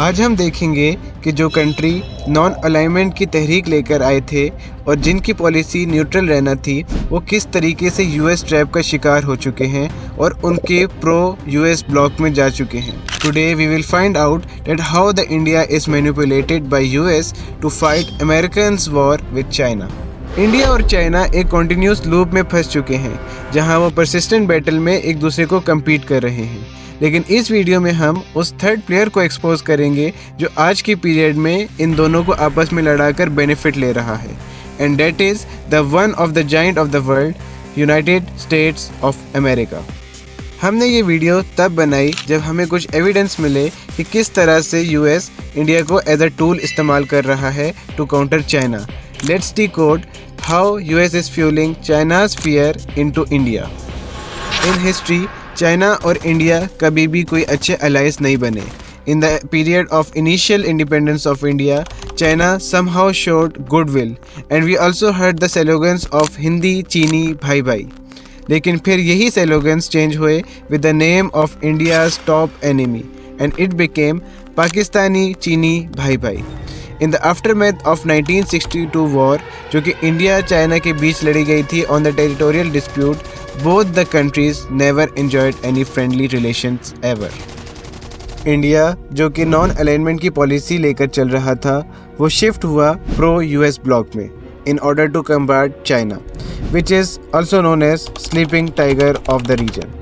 आज हम देखेंगे कि जो कंट्री नॉन अलाइनमेंट की तहरीक लेकर आए थे और जिनकी पॉलिसी न्यूट्रल रहना थी, वो किस तरीके से यूएस ट्रैप का शिकार हो चुके हैं और उनके प्रो यूएस ब्लॉक में जा चुके हैं। Today we will find out that how the India is manipulated by US to fight Americans war with China. India और चाइना एक कॉन्टिन्यूस लूप में फंस चुके हैं जहां वो परसिस्टेंट बैटल में एक दूसरे को कम्पीट कर रहे हैं। लेकिन इस वीडियो में हम उस थर्ड प्लेयर को एक्सपोज करेंगे जो आज की पीरियड में इन दोनों को आपस में लड़ाकर बेनिफिट ले रहा है, and that is the one of the giant of the world, United states of America. हमने ये वीडियो तब बनाई जब हमें कुछ एविडेंस मिले कि किस तरह से यूएस इंडिया को एज अ टूल इस्तेमाल कर रहा है to counter China. Let's decode how US is fuelling China's fear into India. In history China और इंडिया कभी भी कोई अच्छे अलाइज नहीं बने। In the period of initial independence of India, China somehow showed goodwill and we also heard the slogans of Hindi चीनी भाई भाई। लेकिन फिर यही स्लोगन्स चेंज हुए with the name of India's top enemy and it became Pakistani चीनी भाई भाई। In the aftermath of 1962 war, जो कि इंडिया चाइना के बीच लड़ी गई थी on the territorial dispute, both the countries never enjoyed any friendly relations ever. India जो कि नॉन अलाइनमेंट की पॉलिसी लेकर चल रहा था, वो शिफ्ट हुआ प्रो यूएस ब्लॉक में in order to combat China, which is also known as sleeping tiger of the region.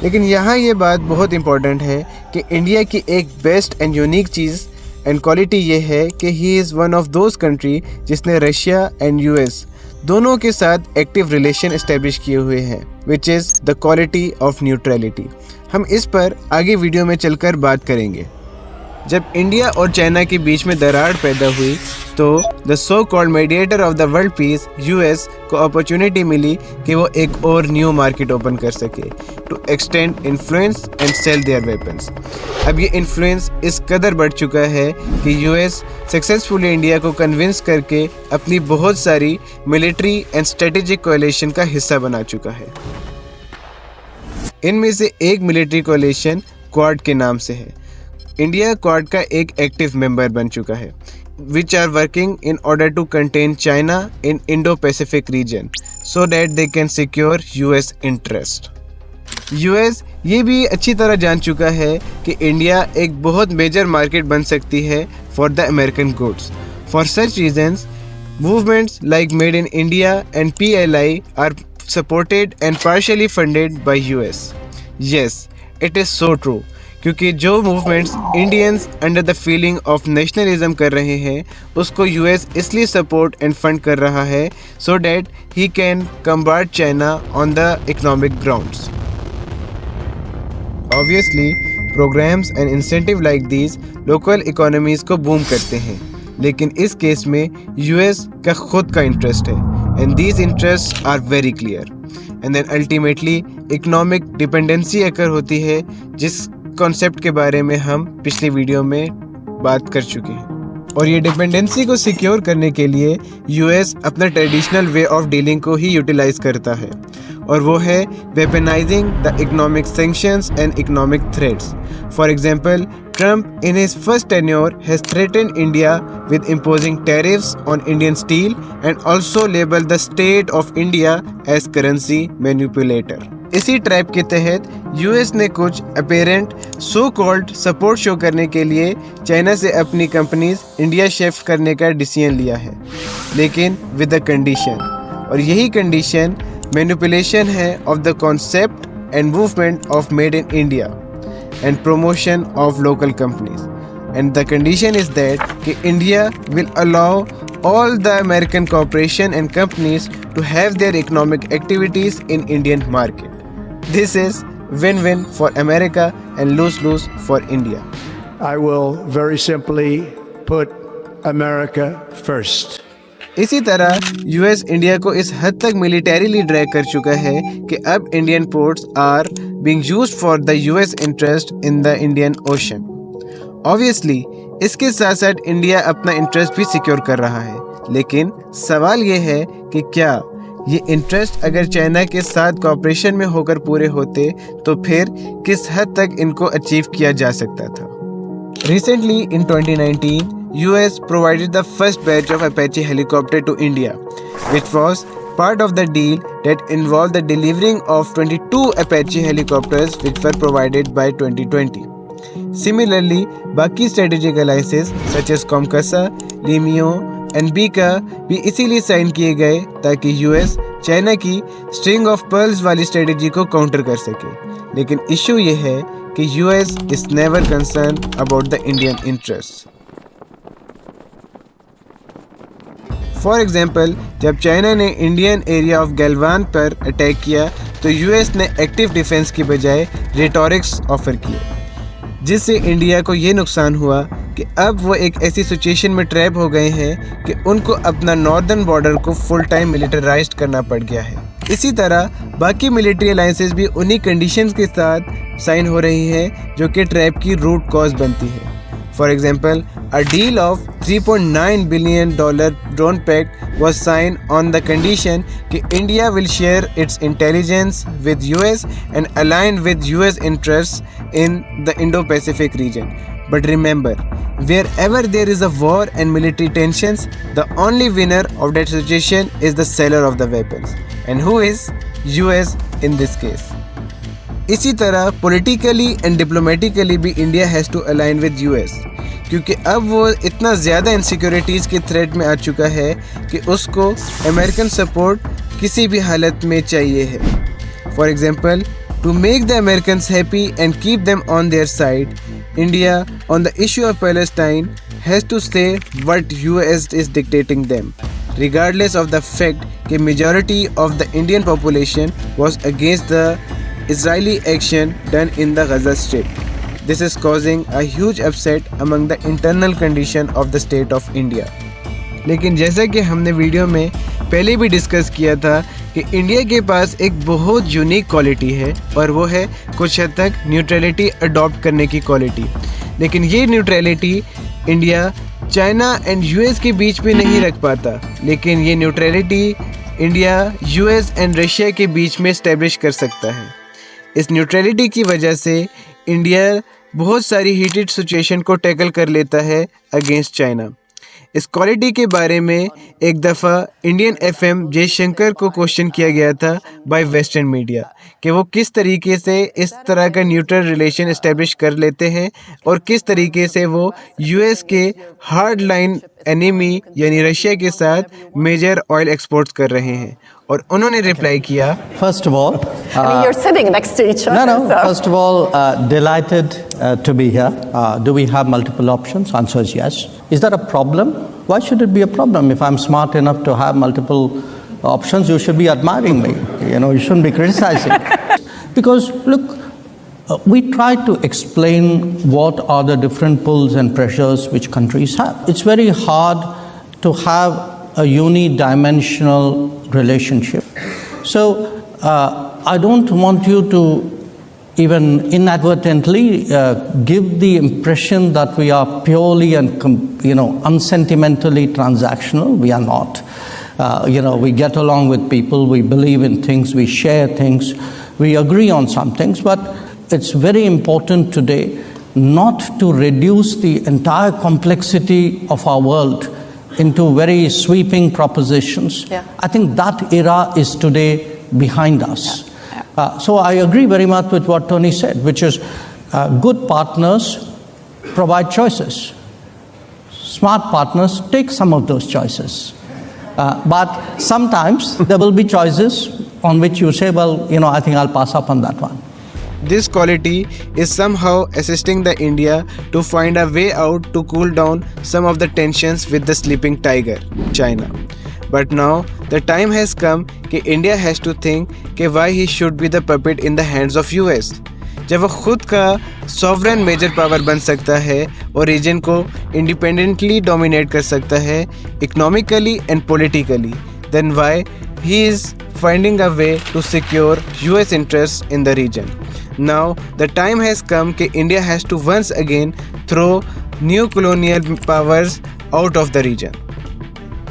लेकिन यहाँ ये बात बहुत इंपॉर्टेंट है कि इंडिया की एक best and unique cheese and quality ये है कि he is one of those country जिसने रशिया एंड यूएस दोनों के साथ एक्टिव रिलेशन इस्टेब्लिश किए हुए हैं, which is the quality of neutrality. हम इस पर आगे वीडियो में चलकर बात करेंगे। जब इंडिया और चाइना के बीच में दरार पैदा हुई तो the so called mediator of the world peace US को अपॉर्चुनिटी मिली कि वो एक और न्यू मार्केट ओपन कर सके to extend influence and sell their weapons. अब ये इन्फ्लुएंस इस कदर बढ़ चुका है कि यूएस सक्सेसफुली इंडिया को कन्विंस करके अपनी बहुत सारी मिलिट्री एंड स्ट्रेटेजिक कोएलिशन का हिस्सा बना चुका है। इनमें से एक मिलिट्री कोएलिशन क्वाड के नाम से है। इंडिया क्वाड का एक एक्टिव मेंबर बन चुका है, which are working in order to contain China in Indo-Pacific region so that they can secure US interest। US ये भी अच्छी तरह जान चुका है कि इंडिया एक बहुत मेजर मार्केट बन सकती है for the American goods. For such reasons, movements like made in India and PLI are supported and partially funded by US। Yes, it is so true, क्योंकि जो movements Indians under the feeling of nationalism कर रहे हैं उसको US इसलिए support end fund कर रहा है so that he can combat China on the economic grounds. Obviously programmes and incentive like these local economies को बूम करते हैं, लेकिन इस केस में यूएस का खुद का इंटरेस्ट है and these interest are very clear. And then ultimately economic dependency occur होती है, जिस कॉन्सेप्ट के बारे में हम पिछली वीडियो में बात कर चुके हैं। और ये डिपेंडेंसी को सिक्योर करने के लिए यूएस अपना ट्रेडिशनल वे ऑफ डीलिंग को ही यूटिलाइज करता है, और वो है weaponising the economic sanctions and economic threats. For example, Trump in his first tenure has threatened India with imposing tariffs on Indian steel and also labeled the state of India as currency manipulator। इसी trap के तहत US ने कुछ apparent so called support show करने के लिए China से अपनी कंपनीज इंडिया शिफ्ट करने का डिसीजन लिया है, लेकिन विद अ कंडीशन, और यही कंडीशन मैनिपुलेशन है of the concept and movement of made in India and promotion of local companies, and the condition is that कि India will allow all the American corporation and companies to have their economic activities in Indian market. This is win-win for America and lose-lose for India. I will very simply put America first. इसी तरह US India को इस हद तक militarily drag कर चुका है कि अब Indian ports are being used for the US interest in the Indian Ocean. Obviously इसके साथ साथ इंडिया अपना इंटरेस्ट भी सिक्योर कर रहा है, लेकिन सवाल ये है कि क्या ये इंटरेस्ट अगर चाइना के साथ कॉपरेशन में होकर पूरे होते तो फिर किस हद तक इनको अचीव किया जा सकता था। Recently, in 2019, US provided the first batch of Apache helicopter to India, which was part of the deal that involved the delivering of 22 Apache helicopters which were provided by 2020. Similarly, बाकी strategic alliances such as COMCASA, LEMUO and BICA भी इसीलिए sign किए गए ताकि US China की string of pearls वाली strategy को counter कर सके। लेकिन इशू ये है कि US is never concerned about the Indian interests. For example, जब चाइना ने इंडियन एरिया ऑफ गैलवान पर अटैक किया तो यूएस ने एक्टिव डिफेंस की बजाय रेटोरिक्स ऑफर किए, जिससे इंडिया को ये नुकसान हुआ कि अब वो एक ऐसी सिचुएशन में ट्रैप हो गए हैं कि उनको अपना नॉर्दर्न बॉर्डर को फुल टाइम मिलिटराइज्ड करना पड़ गया है। इसी तरह बाकी मिलिट्री अलायंसेस भी उन्हीं कंडीशंस के साथ साइन हो रही हैं जो कि ट्रैप की रूट कॉज बनती है। For example, a deal of $3.9 billion drone pact was signed on the condition that India will share its intelligence with US and align with US interests in the Indo-Pacific region. But remember, wherever there is a war and military tensions, the only winner of that situation is the seller of the weapons. And who is? US in this case. इसी तरह politically and diplomatically भी India has to align with US, क्योंकि अब वो इतना ज़्यादा insecurities के threat में आ चुका है कि उसको अमेरिकन सपोर्ट किसी भी हालत में चाहिए है। For example, to make the Americans happy and keep them on their side, India on the issue of Palestine has to say what US is dictating them, regardless of the fact कि majority of the Indian population was against the Israeli action done in the Gaza Strip. This is causing a huge upset among the internal condition of the state of India. लेकिन जैसा कि हमने video में पहले भी discuss किया था कि इंडिया के पास एक बहुत यूनिक क्वालिटी है और वो है कुछ हद तक न्यूट्रलिटी अडॉप्ट करने की क्वालिटी। लेकिन ये neutrality India China and US के बीच में नहीं रख पाता, लेकिन ये neutrality India US and Russia के बीच में इस्टेब्लिश कर सकता है। इस न्यूट्रलिटी की वजह से इंडिया बहुत सारी हीटेड सिचुएशन को टैकल कर लेता है अगेंस्ट चाइना। इस क्वालिटी के बारे में एक दफ़ा इंडियन एफएम जयशंकर को क्वेश्चन किया गया था बाय वेस्टर्न मीडिया कि वो किस तरीके से इस तरह का न्यूट्रल रिलेशन इस्टेब्लिश कर लेते हैं और किस तरीके से वो यूएस के हार्ड लाइन एनिमी यानी रशिया के साथ मेजर ऑयल एक्सपोर्ट्स कर रहे हैं। और उन्होंने रिप्लाई किया, First of all, I mean, you're sitting next to each other. no. So. First of all, delighted to be here. Do we have multiple options? Answer is yes. Is that a problem? Why should it be a problem? If I'm smart enough to have multiple options, you should be admiring me. You shouldn't be criticizing. Because look, we try to explain what are the different pulls and pressures which countries have. It's very hard to have a unidimensional relationship. So I don't want you to even inadvertently give the impression that we are purely and unsentimentally transactional. We are not. We get along with people, we believe in things, we share things, we agree on some things, but it's very important today not to reduce the entire complexity of our world into very sweeping propositions. Yeah. I think that era is today behind us. Yeah. So I agree very much with what Tony said, which is good partners provide choices. Smart partners take some of those choices. But sometimes there will be choices on which you say, well, I think I'll pass up on that one. This quality is somehow assisting the India to find a way out to cool down some of the tensions with the sleeping tiger, China. But now the time has come कि India has to think कि why he should be the puppet in the hands of US. जब वो खुद का sovereign major power बन सकता है और रीजन को independently dominate कर सकता है economically and politically, then why he is finding a way to secure US interests in the region. Now the time has come कि India has to once again throw new colonial powers out of the region.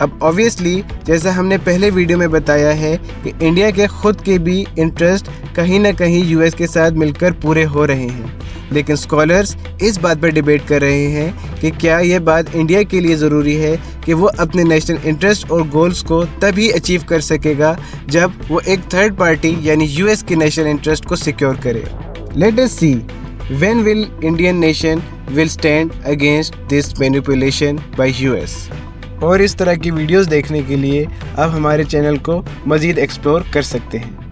अब obviously जैसा हमने पहले video में बताया है कि India के खुद के भी इंटरेस्ट कहीं ना कहीं यूएस के साथ मिलकर पूरे हो रहे हैं, लेकिन स्कॉलर्स इस बात पर डिबेट कर रहे हैं कि क्या यह बात इंडिया के लिए ज़रूरी है कि वो अपने नेशनल इंटरेस्ट और गोल्स को तभी अचीव कर सकेगा जब वो एक थर्ड पार्टी यानी यूएस के नेशनल इंटरेस्ट को सिक्योर करे। Let us see when will Indian nation will stand against this manipulation bye US. और इस तरह की वीडियोस देखने के लिए आप हमारे चैनल को मज़ीद एक्सप्लोर कर सकते हैं।